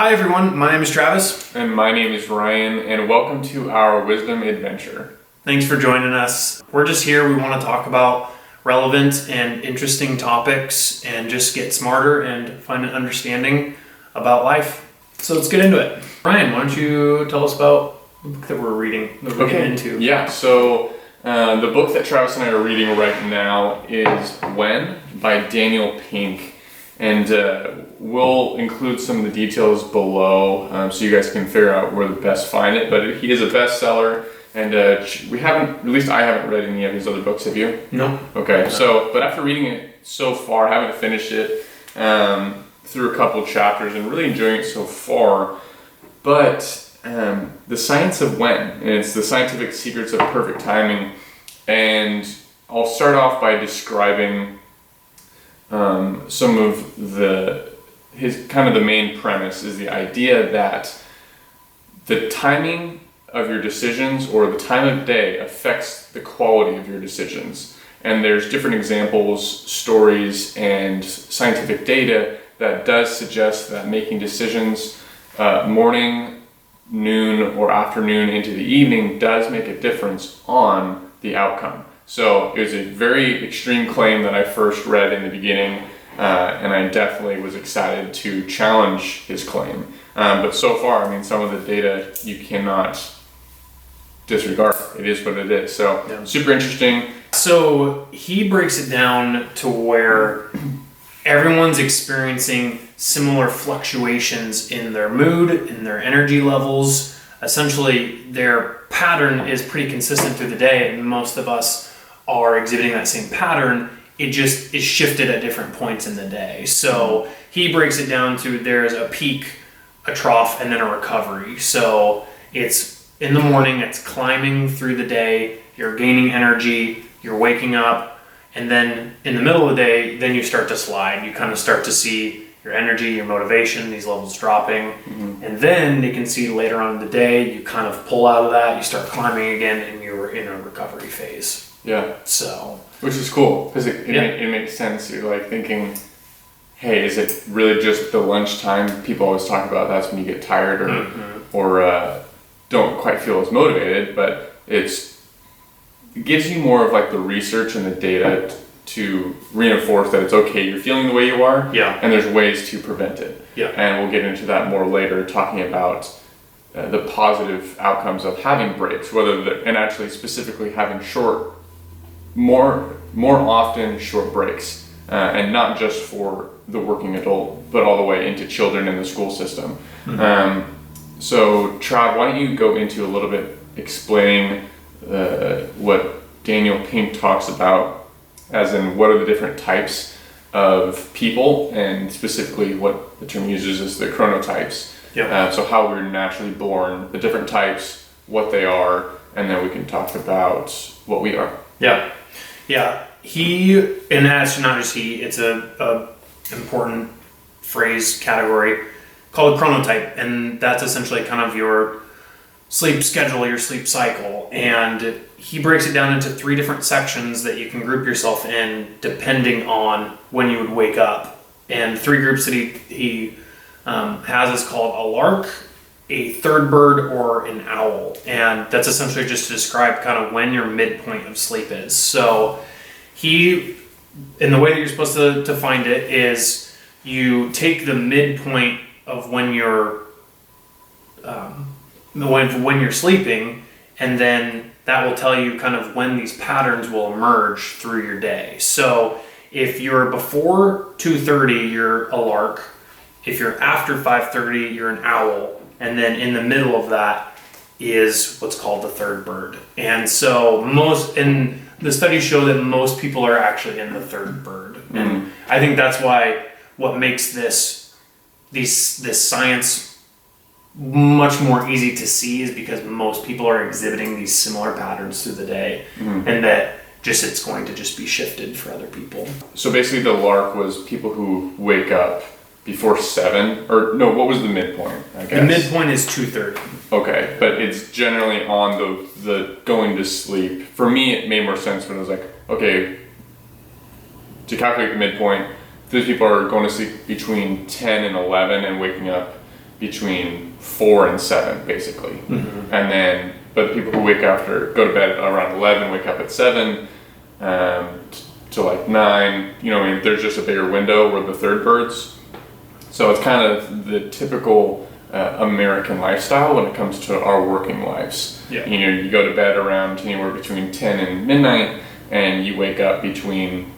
Hi everyone, my name is Travis. And my name is Ryan, and welcome to our wisdom adventure. Thanks for joining us. We're just here, we want to talk about relevant and interesting topics and just get smarter and find an understanding about life. So let's get into it. Ryan, why don't you tell us about the book that we're reading, that we're getting into? Yeah, so the book that Travis and I are reading right now is When by Daniel Pink. And we'll include some of the details below so you guys can figure out where to best find it. But he is a bestseller, and we haven't, at least I haven't read any of his other books. Have you? No. Okay, but after reading it so far, I haven't finished it through a couple chapters and really enjoying it so far. But The Science of When, and it's the scientific secrets of perfect timing. And I'll start off by describing some of the main premise is the idea that the timing of your decisions or the time of day affects the quality of your decisions. And there's different examples, stories, and scientific data that does suggest that making decisions morning, noon, or afternoon into the evening does make a difference on the outcome. So it was a very extreme claim that I first read in the beginning, and I definitely was excited to challenge his claim. But so far, some of the data you cannot disregard. It is what it is. So Super interesting. So he breaks it down to where everyone's experiencing similar fluctuations in their mood, in their energy levels. Essentially, their pattern is pretty consistent through the day, and most of us are exhibiting that same pattern. It just is shifted at different points in the day. So he breaks it down to there's a peak, a trough, and then a recovery. So it's in the morning, it's climbing through the day, you're gaining energy, you're waking up, and then in the middle of the day, then you start to slide. You kind of start to see your energy, your motivation, these levels dropping. Mm-hmm. And then you can see later on in the day, you kind of pull out of that, you start climbing again, and you're in a recovery phase. Yeah. So, which is cool because it makes sense. You're like thinking, hey, is it really just the lunchtime? People always talk about that's when you get tired or don't quite feel as motivated, but it gives you more of like the research and the data to reinforce that it's okay, you're feeling the way you are, and there's ways to prevent it. Yeah. And we'll get into that more later, talking about the positive outcomes of having breaks, and actually specifically having more often short breaks, and not just for the working adult, but all the way into children in the school system. Mm-hmm. So Trav, why don't you go into a little bit explaining what Daniel Pink talks about, as in what are the different types of people, and specifically what the term uses is the chronotypes. Yeah. So how we're naturally born, the different types, what they are, and then we can talk about what we are. Yeah. Yeah. And that's not just it's a important phrase category called chronotype, and that's essentially kind of your sleep schedule, your sleep cycle. And he breaks it down into 3 different sections that you can group yourself in depending on when you would wake up. And 3 groups that he has is called a lark, a third bird, or an owl. And that's essentially just to describe kind of when your midpoint of sleep is. So in the way that you're supposed to find it is you take the midpoint of when you're when you're sleeping, and then that will tell you kind of when these patterns will emerge through your day. So if you're before 2:30, you're a lark. If you're after 5:30, you're an owl. And then in the middle of that is what's called the third bird. And so the studies show that most people are actually in the third bird. Mm-hmm. And I think that's why what makes this science much more easy to see is because most people are exhibiting these similar patterns through the day, and that it's going to just be shifted for other people. So basically the lark was people who wake up before 7, or no, what was the midpoint, I guess? The midpoint is 2:30. Okay, but it's generally on the going to sleep. For me, it made more sense when it was like, okay, to calculate the midpoint, those people are going to sleep between 10 and 11 and waking up between 4 and 7, basically. And then, but the people who go to bed around 11, wake up at 7, to like 9, I mean, there's just a bigger window where the third birds. So it's kind of the typical American lifestyle when it comes to our working lives. Yeah. You go to bed around anywhere between 10 and midnight, and you wake up between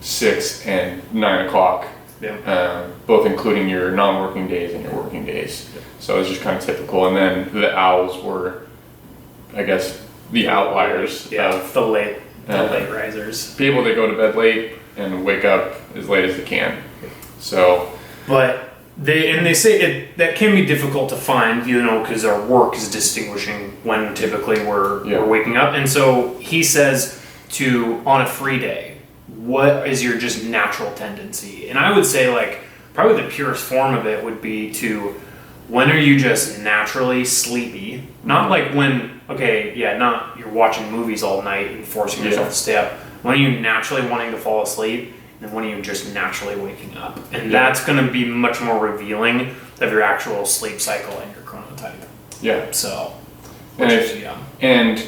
6 and 9 o'clock. Yeah. Both including your non-working days and your working days. Yeah. So it's just kind of typical. And then the owls were, I guess, the outliers. Yeah, of the late risers. People that go to bed late and wake up as late as they can. So, but they say that can be difficult to find, because our work is distinguishing when typically we're waking up. And so he says on a free day, what is your just natural tendency? And I would say like probably the purest form of it would be when are you just naturally sleepy? Not like not you're watching movies all night and forcing yourself to stay up. When are you naturally wanting to fall asleep? And when are you just naturally waking up? And that's going to be much more revealing of your actual sleep cycle and your chronotype. Yeah. So, and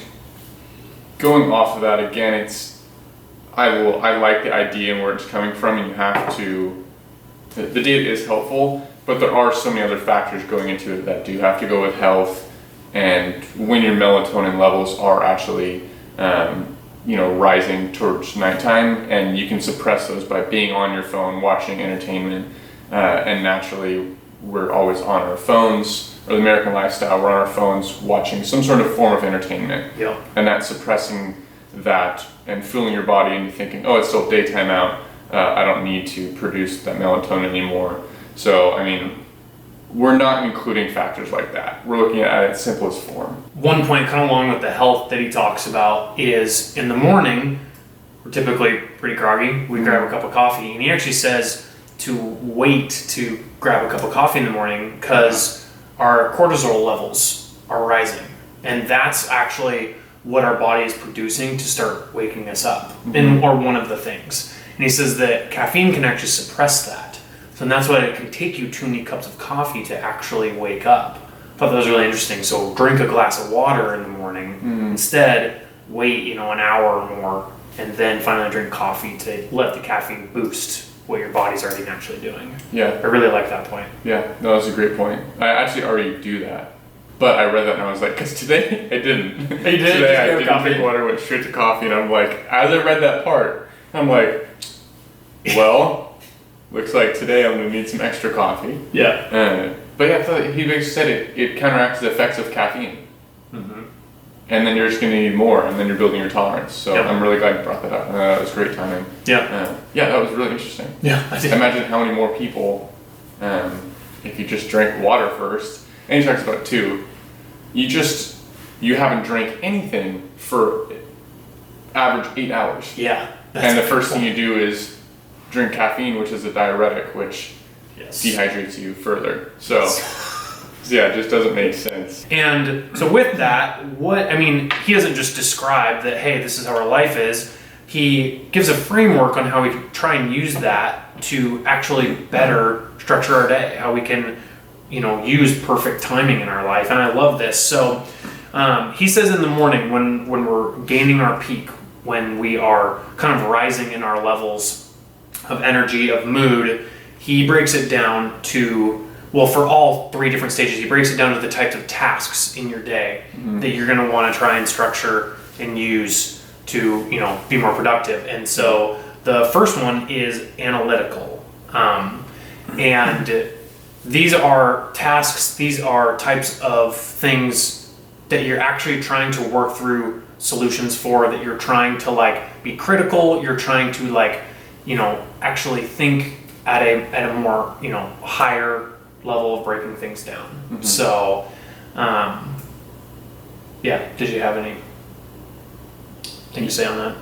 going off of that again, I like the idea and where it's coming from, and you have to. The data is helpful, but there are so many other factors going into it that do have to go with health, and when your melatonin levels are actually, rising towards nighttime, and you can suppress those by being on your phone, watching entertainment, and naturally we're always on our phones, or the American lifestyle, we're on our phones watching some sort of form of entertainment, and that's suppressing that and fooling your body into thinking, oh, it's still daytime out, I don't need to produce that melatonin anymore. So, I mean, we're not including factors like that. We're looking at it in its simplest form. One point kind of along with the health that he talks about is in the morning, we're typically pretty groggy. We grab a cup of coffee, and he actually says to wait to grab a cup of coffee in the morning because our cortisol levels are rising. And that's actually what our body is producing to start waking us up, or one of the things. And he says that caffeine can actually suppress that. So that's why it can take you too many cups of coffee to actually wake up. I thought that was really interesting. So drink a glass of water in the morning. Instead, wait, an hour or more, and then finally drink coffee to let the caffeine boost what your body's already naturally doing. Yeah. I really like that point. Yeah, no, that's a great point. I actually already do that. But I read that and I was like, because today I didn't. You didn't? Today I didn't drink water, went straight to coffee, and I'm like, as I read that part, I'm like, well, looks like today I'm going to need some extra coffee. Yeah. But yeah, I thought he basically said it counteracts the effects of caffeine. And then you're just going to need more, and then you're building your tolerance. So I'm really glad you brought that up. That was great timing. Yeah. That was really interesting. Yeah, I did. Imagine how many more people, if you just drank water first, and he talks about it too, you haven't drank anything for average 8 hours. Yeah. And the first thing you do is drink caffeine, which is a diuretic, which dehydrates you further. So, yeah, it just doesn't make sense. And so with that, he doesn't just describe that, hey, this is how our life is. He gives a framework on how we can try and use that to actually better structure our day, how we can, use perfect timing in our life. And I love this. So he says in the morning when we're gaining our peak, when we are kind of rising in our levels of energy, of mood, he breaks it down to, for all 3 different stages, he breaks it down to the types of tasks in your day that you're going to want to try and structure and use to, be more productive. And so the first one is analytical. And these are tasks, these are types of things that you're actually trying to work through solutions for, that you're trying to be critical, you're trying to actually think at a more, higher level of breaking things down. So, did you have anything to say on that?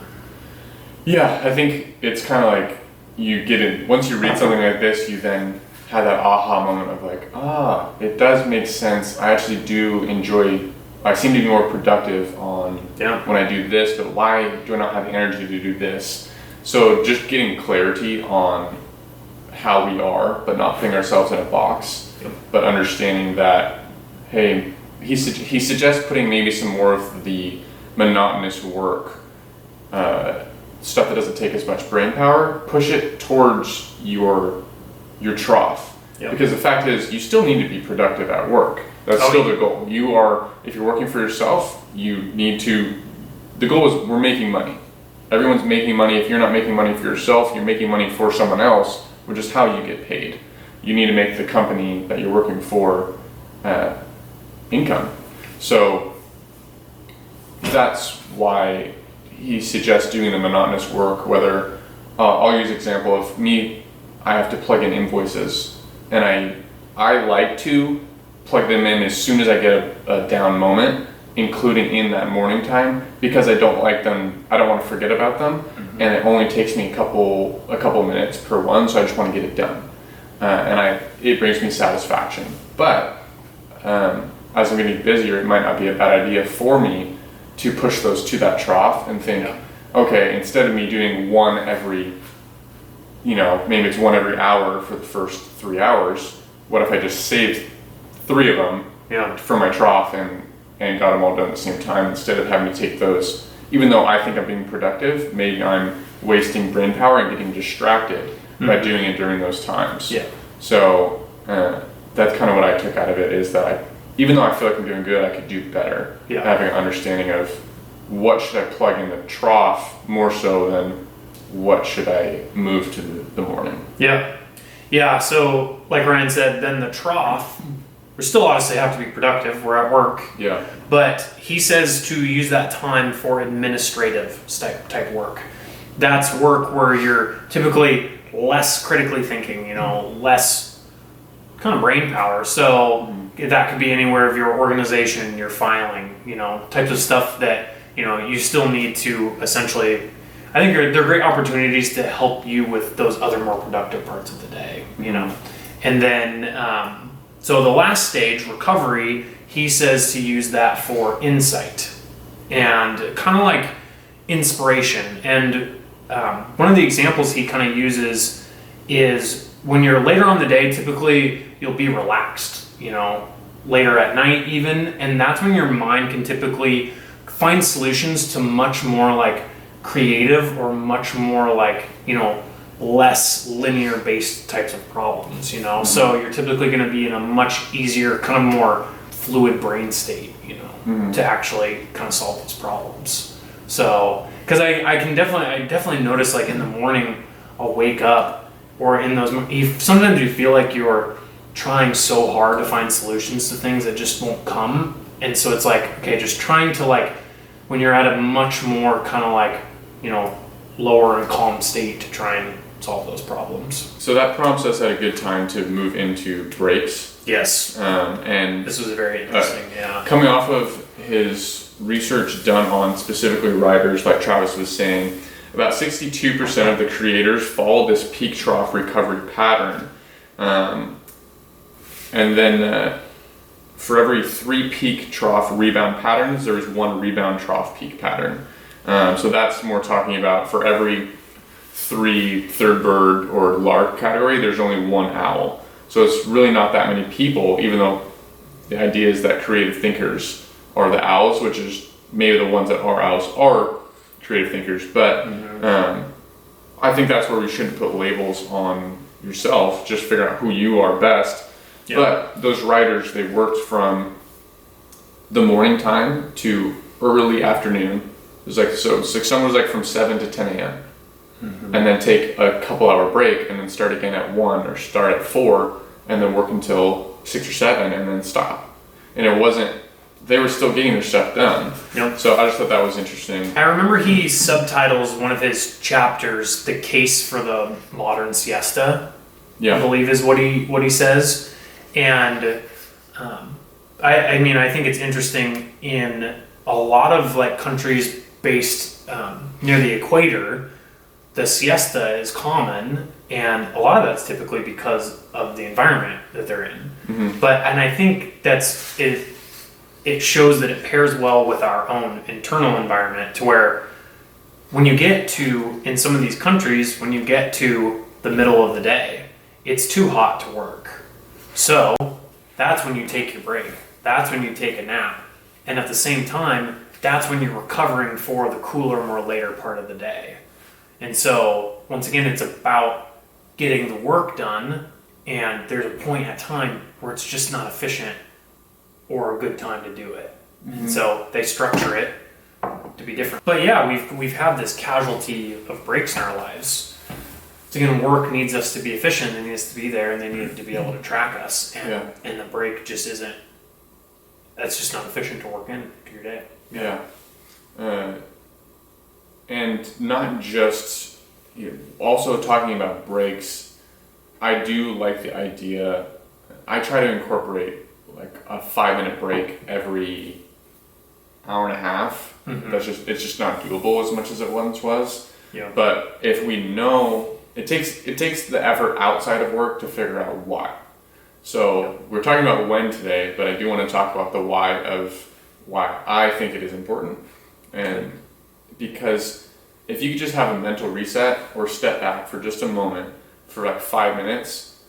Yeah, I think it's kind of like you get in, once you read something like this, you then have that aha moment of like, it does make sense. I actually do enjoy, I seem to be more productive when I do this, but why do I not have the energy to do this? So just getting clarity on how we are, but not putting ourselves in a box, but understanding that, hey, he suggests putting maybe some more of the monotonous work, stuff that doesn't take as much brain power, push it towards your trough. Yep. Because the fact is, you still need to be productive at work. That's still the goal. If you're working for yourself, the goal is we're making money. Everyone's making money. If you're not making money for yourself, you're making money for someone else, which is how you get paid. You need to make the company that you're working for income. So that's why he suggests doing the monotonous work, whether I'll use example of me, I have to plug in invoices, and I like to plug them in as soon as I get a down moment, including in that morning time, because I don't like them, I don't want to forget about them, and it only takes me a couple minutes per one, so I just want to get it done. It brings me satisfaction. But as I'm getting busier, it might not be a bad idea for me to push those to that trough and think, okay, instead of me doing one every, maybe it's one every hour for the first 3 hours, what if I just saved 3 of them for my trough and got them all done at the same time, instead of having to take those, even though I think I'm being productive, maybe I'm wasting brain power and getting distracted by doing it during those times. Yeah. So that's kind of what I took out of it, is that even though I feel like I'm doing good, I could do better. Yeah. Having an understanding of what should I plug in the trough more so than what should I move to the morning. Yeah. Yeah. So like Ryan said, then the trough, we still obviously have to be productive. We're at work. Yeah. But he says to use that time for administrative type work. That's work where you're typically less critically thinking, less kind of brain power. So that could be anywhere of your organization, your filing, types of stuff that, you still need to essentially, I think they're great opportunities to help you with those other more productive parts of the day, And then, so the last stage, recovery, he says to use that for insight and kind of like inspiration. And one of the examples he kind of uses is when you're later on the day, typically you'll be relaxed, later at night even, and that's when your mind can typically find solutions to much more like creative or much more like, less linear based types of problems, So you're typically going to be in a much easier, kind of more fluid brain state, to actually kind of solve those problems. So, because I definitely notice, like in the morning, I'll wake up, or in those, sometimes you feel like you're trying so hard to find solutions to things that just won't come, and so it's like, okay, just trying to like, when you're at a much more kind of like, lower and calm state to try and solve those problems. So that prompts us at a good time to move into breaks. Yes. And this was very interesting. Coming off of his research done on specifically writers, like Travis was saying, about 62% of the creators follow this peak trough recovery pattern. And then for every 3 peak trough rebound patterns, there is 1 rebound trough peak pattern. So that's more talking about for every 3 third bird or lark category, there's only 1 owl. So it's really not that many people, even though the idea is that creative thinkers are the owls, which is maybe the ones that are owls are creative thinkers. But I think that's where we shouldn't put labels on yourself, just figure out who you are best. Yeah. But those writers, they worked from the morning time to early afternoon. It was like, so it's like someone was like from 7 to 10 a.m. And then take a couple hour break and then start again at 1 or start at 4 and then work until 6 or 7 and then stop. And it wasn't, they were still getting their stuff done. Yep. So I just thought that was interesting. I remember he subtitles one of his chapters, "The Case for the Modern Siesta," I believe is what he says. And I mean, I think it's interesting in a lot of like countries based near the equator, the siesta is common, and a lot of that's typically because of the environment that they're in. And I think that's it. It shows that it pairs well with our own internal environment, to where when you get to, in some of these countries, when you get to the middle of the day, it's too hot to work. So that's when you take your break. That's when you take a nap. And at the same time, that's when you're recovering for the cooler, more later part of the day. And so, once again, it's about getting the work done, and there's a point at time where it's just not efficient or a good time to do it. And so they structure it to be different. But yeah, we've had this casualty of breaks in our lives. So again, work needs us to be efficient, it needs to be there, and they need to be able to track us. And the break just isn't, that's just not efficient to work into your day. Yeah. And not just, also talking about breaks, I do like the idea, I try to incorporate like a 5-minute break every hour and a half. It's just not doable as much as it once was. Yeah. But if we know, it takes the effort outside of work to figure out why. So we're talking about when today, but I do want to talk about the why of why I think it is important. And because if you could just have a mental reset or step back for just a moment for like 5 minutes,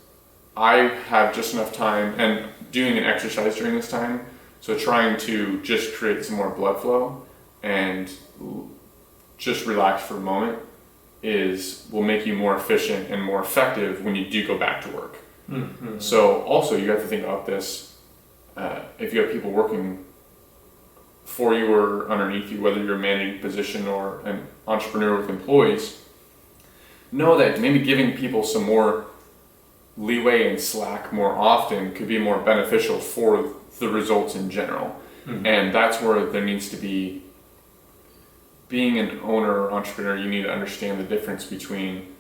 I have just enough time and doing an exercise during this time. So trying to just create some more blood flow and just relax for a moment will make you more efficient and more effective when you do go back to work. So also you have to think about this, if you have people working for you or underneath you, whether you're a managing position or an entrepreneur with employees, know that maybe giving people some more leeway and slack more often could be more beneficial for the results in general. And that's where there needs to be, being an owner or entrepreneur, you need to understand the difference between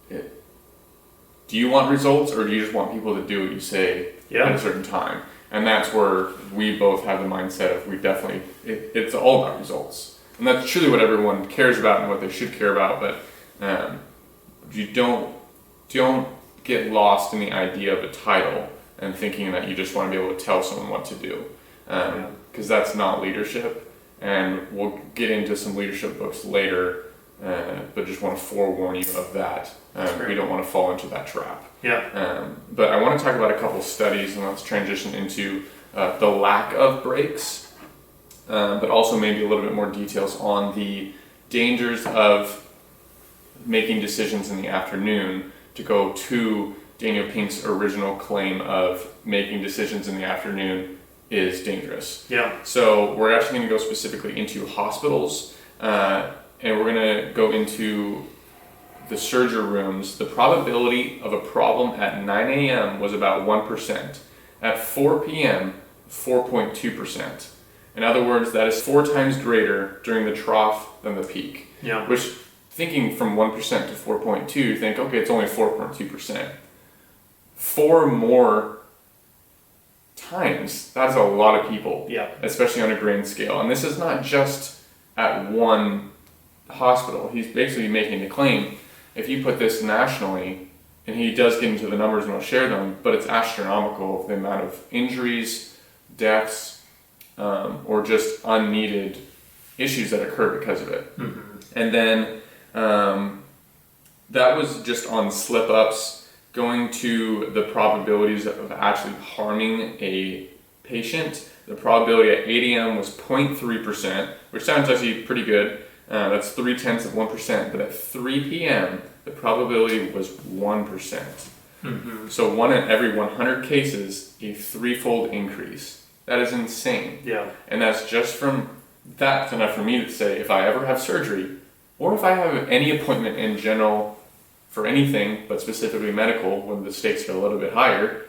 it. Do you want results, or do you just want people to do what you say at a certain time? And that's where we both have the mindset of it's all about results. And that's truly what everyone cares about and what they should care about. But you don't get lost in the idea of a title and thinking that you just want to be able to tell someone what to do. Because that's not leadership. And we'll get into some leadership books later, but just want to forewarn you of that. We don't want to fall into that trap. But I want to talk about a couple studies, and let's transition into the lack of breaks, but also maybe a little bit more details on the dangers of making decisions in the afternoon, to go to Daniel Pink's original claim of making decisions in the afternoon is dangerous. So we're actually going to go specifically into hospitals, and we're going to go into the surgery rooms. The probability of a problem at 9 a.m. was about 1%. At 4 p.m., 4.2%. In other words, that is 4 times greater during the trough than the peak. Which, thinking from 1% to 4.2, you think, okay, it's only 4.2%. 4 more times, that's a lot of people, especially on a grand scale. And this is not just at one hospital. He's basically making the claim, if you put this nationally, and he does get into the numbers and I'll share them, but it's astronomical, the amount of injuries, deaths, or just unneeded issues that occur because of it. And then that was just on slip-ups. Going to the probabilities of actually harming a patient, the probability at 8 a.m. was 0.3%, which sounds actually pretty good. That's 0.3%, but at 3 p.m., the probability was 1%. So 1 in every 100 cases, a 3-fold increase. That is insane. And that's just from, that's enough for me to say, if I ever have surgery, or if I have any appointment in general for anything, but specifically medical, when the stakes are a little bit higher,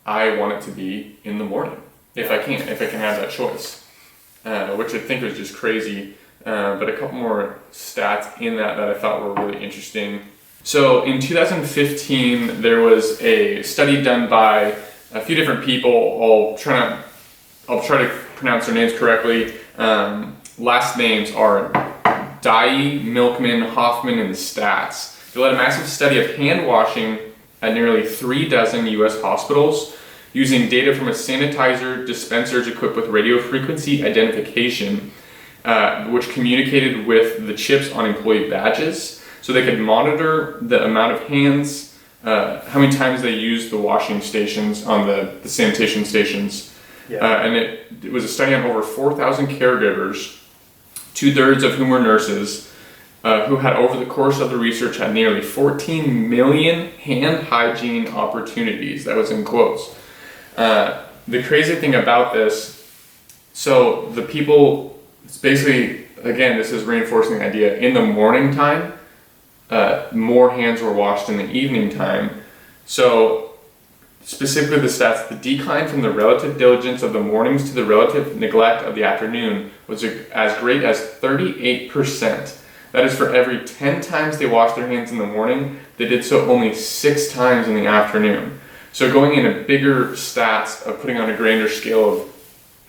I want it to be in the morning, if I can have that choice, which I think was just crazy. But a couple more stats in that I thought were really interesting. So in 2015, there was a study done by a few different people. I'll try to pronounce their names correctly. Last names are Dye, Milkman, Hoffman, and Stats. They led a massive study of hand washing at nearly 3 dozen U.S. hospitals using data from a sanitizer dispensers equipped with radio frequency identification, which communicated with the chips on employee badges, so they could monitor the amount of hands how many times they used the washing stations on the sanitation stations. And it was a study on over 4,000 caregivers, 2/3 of whom were nurses, who had over the course of the research had nearly 14 million hand hygiene opportunities. That was in quotes. The crazy thing about this, so the people, it's basically, again, this is reinforcing the idea, in the morning time, more hands were washed in the evening time. So specifically the stats, the decline from the relative diligence of the mornings to the relative neglect of the afternoon was as great as 38%. That is, for every 10 times they washed their hands in the morning, they did so only 6 times in the afternoon. So going into bigger stats of putting on a grander scale of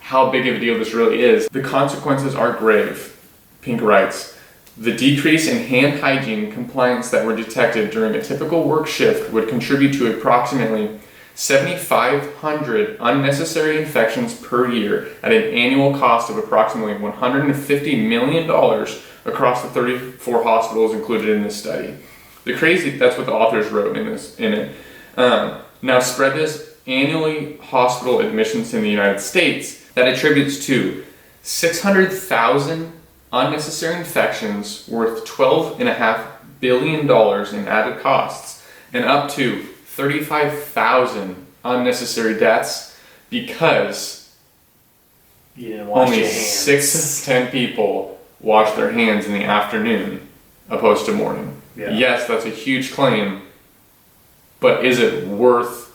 how big of a deal this really is, the consequences are grave. Pink writes, the decrease in hand hygiene compliance that were detected during a typical work shift would contribute to approximately 7,500 unnecessary infections per year at an annual cost of approximately $150 million across the 34 hospitals included in this study. That's what the authors wrote in it. Now spread this annually hospital admissions in the United States, that attributes to 600,000 unnecessary infections worth $12.5 billion in added costs, and up to 35,000 unnecessary deaths because you didn't wash only your hands. 6 to 10 people wash their hands in the afternoon opposed to morning. Yeah. Yes, that's a huge claim, but is it worth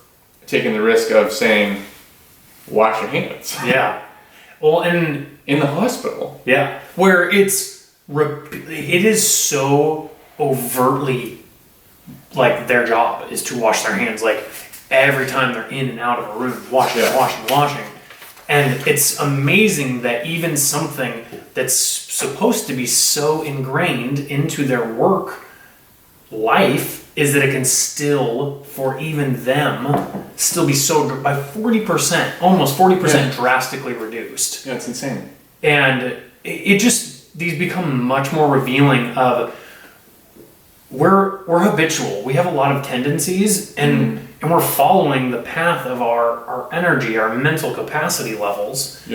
taking the risk of saying, wash your hands? Yeah. Well, and In the hospital. yeah, where it is so overtly like their job is to wash their hands, like every time they're in and out of a room, washing. And it's amazing that even something that's supposed to be so ingrained into their work life is that it can still, for even them, still be so by 40%, almost 40% drastically reduced. Yeah, it's insane. And it just, these become much more revealing of we're habitual. We have a lot of tendencies and we're following the path of our energy, our mental capacity levels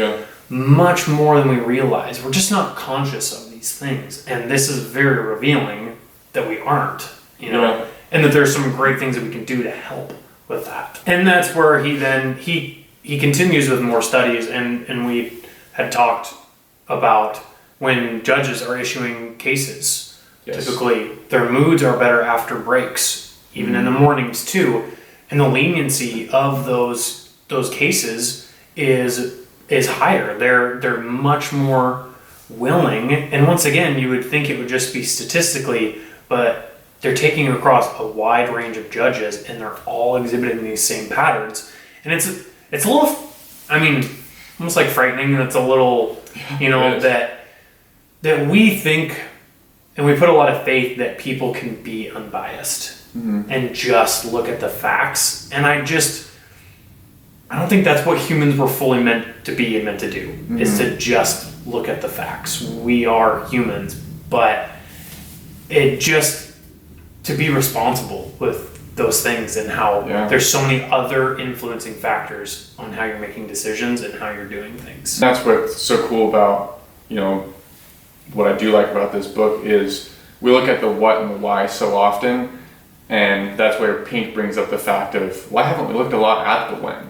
much more than we realize. We're just not conscious of these things. And this is very revealing that we aren't, and that there's some great things that we can do to help with that. And that's where he continues with more studies, and we had talked about when judges are issuing cases. Yes. Typically, their moods are better after breaks, even in the mornings too. And the leniency of those cases is higher. They're much more willing. And once again, you would think it would just be statistically, but they're taking across a wide range of judges, and they're all exhibiting these same patterns. And it's a little, almost like frightening. That's a little, that we think, and we put a lot of faith that people can be unbiased and just look at the facts. And I don't think that's what humans were fully meant to be and meant to do, is to just look at the facts. We are humans, but to be responsible with those things and how there's so many other influencing factors on how you're making decisions and how you're doing things. That's what's so cool about, what I do like about this book is we look at the what and the why so often, and that's where Pink brings up the fact of, why haven't we looked a lot at the when?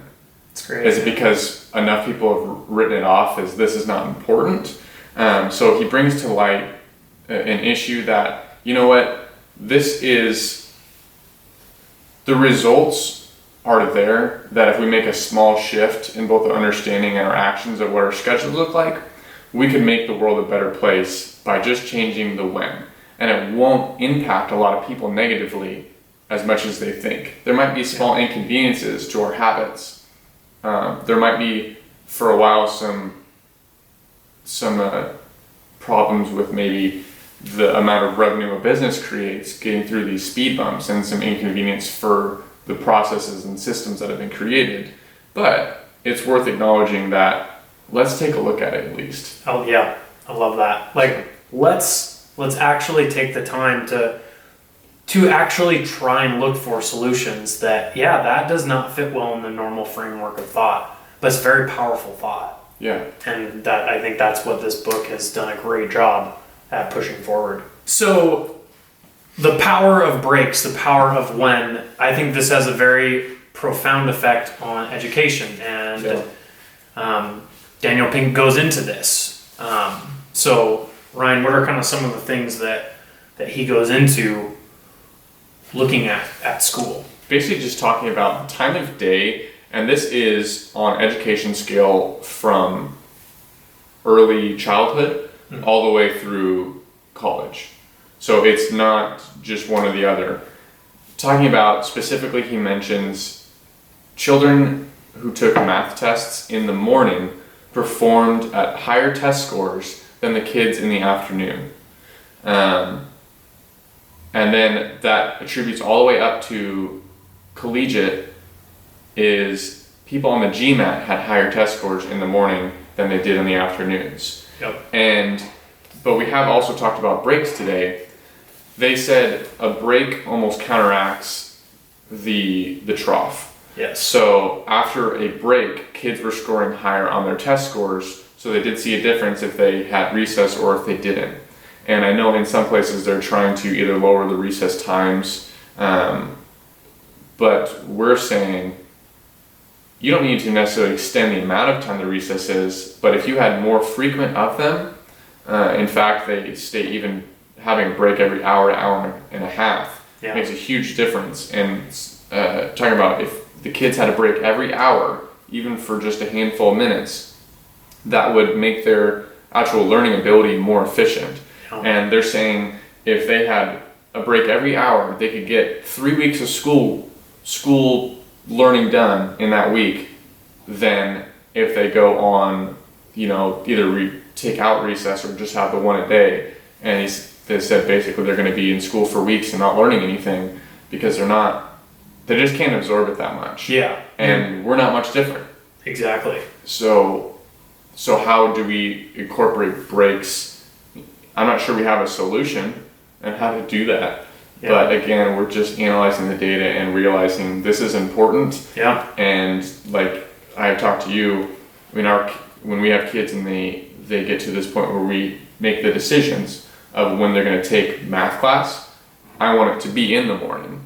It's great. Is it because enough people have written it off as this is not important? So he brings to light an issue that, this is, the results are there, that if we make a small shift in both our understanding and our actions of what our schedules look like, we can make the world a better place by just changing the when. And it won't impact a lot of people negatively as much as they think. There might be small inconveniences to our habits. There might be, for a while, some problems with maybe the amount of revenue a business creates getting through these speed bumps, and some inconvenience for the processes and systems that have been created. But it's worth acknowledging that let's take a look at it at least. Oh yeah, I love that. Like let's actually take the time to to actually try and look for solutions that, yeah, that does not fit well in the normal framework of thought, but it's very powerful thought. Yeah. And that, I think that's what this book has done a great job at pushing forward. So the power of breaks, the power of when, I think this has a very profound effect on education. And Daniel Pink goes into this. So Ryan, what are kind of some of the things that he goes into looking at school? Basically just talking about time of day, and this is on education scale from early childhood all the way through college. So it's not just one or the other. Talking about specifically, he mentions children who took math tests in the morning performed at higher test scores than the kids in the afternoon. And then that attributes all the way up to collegiate, is people on the GMAT had higher test scores in the morning than they did in the afternoons. Yep. But we have also talked about breaks today. They said a break almost counteracts the trough. Yes. So after a break, kids were scoring higher on their test scores, so they did see a difference if they had recess or if they didn't. And I know in some places they're trying to either lower the recess times, but we're saying you don't need to necessarily extend the amount of time the recess is, but if you had more frequent of them, in fact, they state even having a break every hour to hour and a half makes a huge difference. And talking about if the kids had a break every hour, even for just a handful of minutes, that would make their actual learning ability more efficient. And they're saying if they had a break every hour, they could get 3 weeks of school learning done in that week than if they go on, either take out recess or just have the one a day. And they said basically they're going to be in school for weeks and not learning anything because they just can't absorb it that much. Yeah. And we're not much different. Exactly. So how do we incorporate breaks? I'm not sure we have a solution on how to do that. Yeah. But again, we're just analyzing the data and realizing this is important. Yeah. And like I've talked to you, when we have kids and they get to this point where we make the decisions of when they're going to take math class, I want it to be in the morning.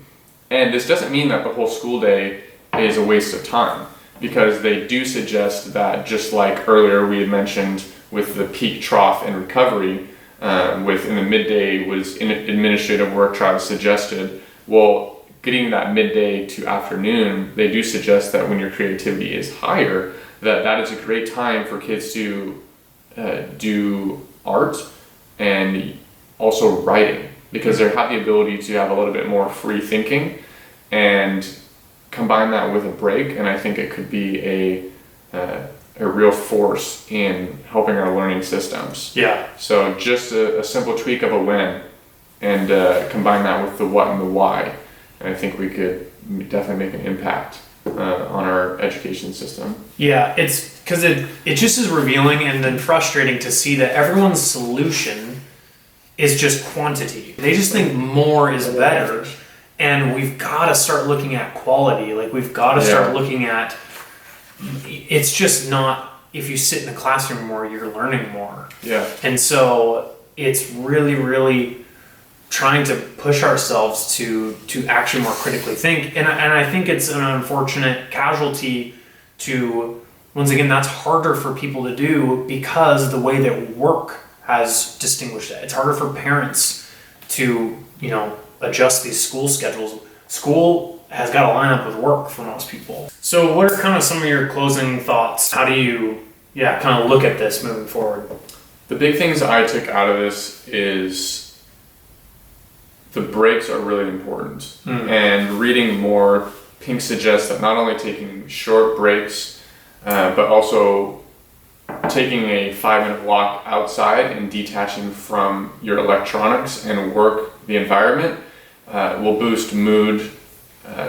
And this doesn't mean that the whole school day is a waste of time, because they do suggest that, just like earlier we had mentioned with the peak, trough, and recovery, in the midday was in administrative work Travis suggested, well, getting that midday to afternoon, they do suggest that when your creativity is higher, that is a great time for kids to do art and also writing, because they have the ability to have a little bit more free thinking, and combine that with a break, and I think it could be a real force in helping our learning systems. Yeah. So just a simple tweak of a when, and combine that with the what and the why, and I think we could definitely make an impact on our education system. Yeah, it's because it just is revealing and then frustrating to see that everyone's solution is just quantity. They just think more is better, and we've got to start looking at quality. Like, we've got to start looking at, it's just not, if you sit in the classroom more, you're learning more. Yeah. And so it's really, really trying to push ourselves to actually more critically think. And I think it's an unfortunate casualty to, once again, that's harder for people to do because the way that work has distinguished it. It's harder for parents to, adjust these school schedules. School has got to line up with work for most people. So what are kind of some of your closing thoughts? How do you, kind of look at this moving forward? The big things I took out of this is the breaks are really important. And reading more, Pink suggests that not only taking short breaks, but also taking a 5-minute walk outside and detaching from your electronics and work, the environment, will boost mood,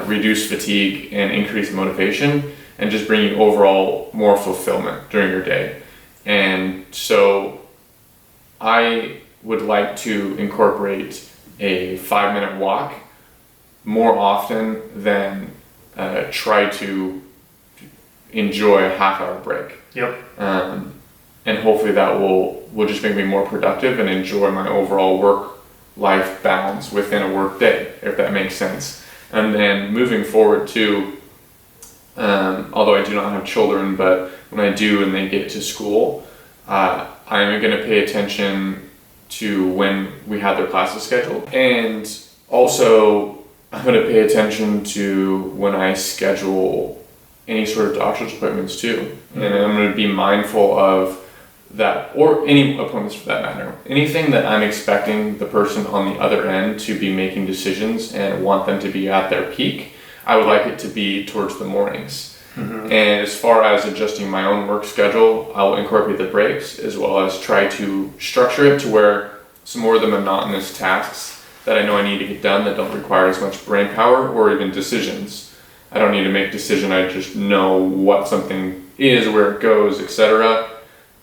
reduce fatigue, and increase motivation, and just bring you overall more fulfillment during your day. And so I would like to incorporate a 5-minute walk more often than try to enjoy a half-hour break. Yep. And hopefully that will just make me more productive and enjoy my overall work-life balance within a work day, if that makes sense. And then moving forward too, although I do not have children, but when I do and they get to school, I'm going to pay attention to when we have their classes scheduled. And also, I'm going to pay attention to when I schedule any sort of doctor's appointments too. Mm-hmm. And I'm going to be mindful of that, or any appointments for that matter. Anything that I'm expecting the person on the other end to be making decisions and want them to be at their peak, I would like it to be towards the mornings. Mm-hmm. And as far as adjusting my own work schedule, I will incorporate the breaks as well as try to structure it to where some more of the monotonous tasks that I know I need to get done that don't require as much brain power or even decisions. I don't need to make a decision, I just know what something is, where it goes, etc.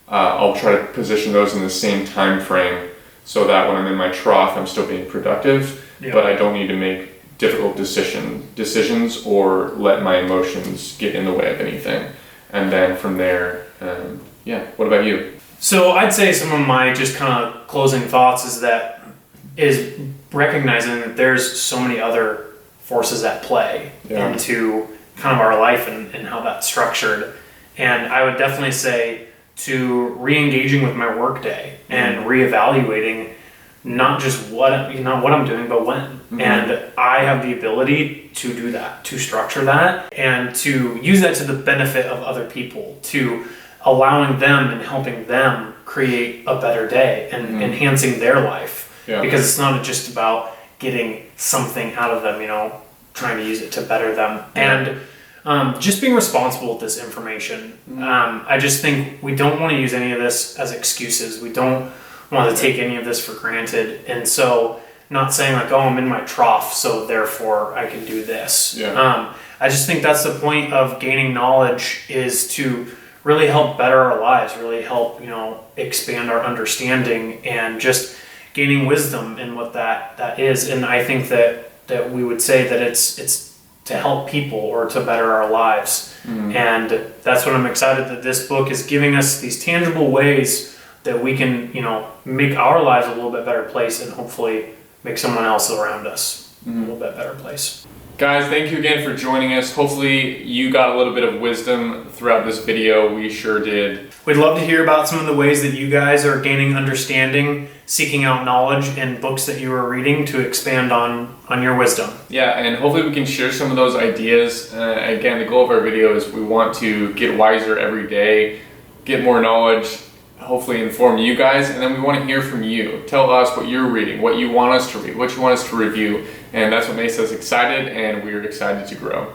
I'll try to position those in the same time frame so that when I'm in my trough, I'm still being productive, but I don't need to make difficult decisions or let my emotions get in the way of anything. And then from there, what about you? So I'd say some of my just kind of closing thoughts is recognizing that there's so many other forces at play into kind of our life and how that's structured. And I would definitely say to re-engaging with my workday and reevaluating not just what I'm doing, but when. Mm-hmm. And I have the ability to do that, to structure that, and to use that to the benefit of other people, to allowing them and helping them create a better day and enhancing their life. Yeah. Because it's not just about getting something out of them, trying to use it to better them. Yeah. And just being responsible with this information. I just think we don't want to use any of this as excuses. We don't want to take any of this for granted. And so not saying like, oh, I'm in my trough, so therefore I can do this. Yeah. I just think that's the point of gaining knowledge, is to really help better our lives, really help, expand our understanding and just gaining wisdom in what that is. And I think that we would say that it's to help people or to better our lives. And that's what I'm excited that this book is giving us, these tangible ways that we can, make our lives a little bit better place and hopefully make someone else around us a little bit better place. Guys, thank you again for joining us. Hopefully you got a little bit of wisdom throughout this video. We sure did. We'd love to hear about some of the ways that you guys are gaining understanding, seeking out knowledge in books that you are reading to expand on your wisdom. Yeah, and hopefully we can share some of those ideas. Again, the goal of our video is we want to get wiser every day, get more knowledge, hopefully inform you guys, and then we want to hear from you. Tell us what you're reading, what you want us to read, what you want us to review, and that's what makes us excited, and we're excited to grow.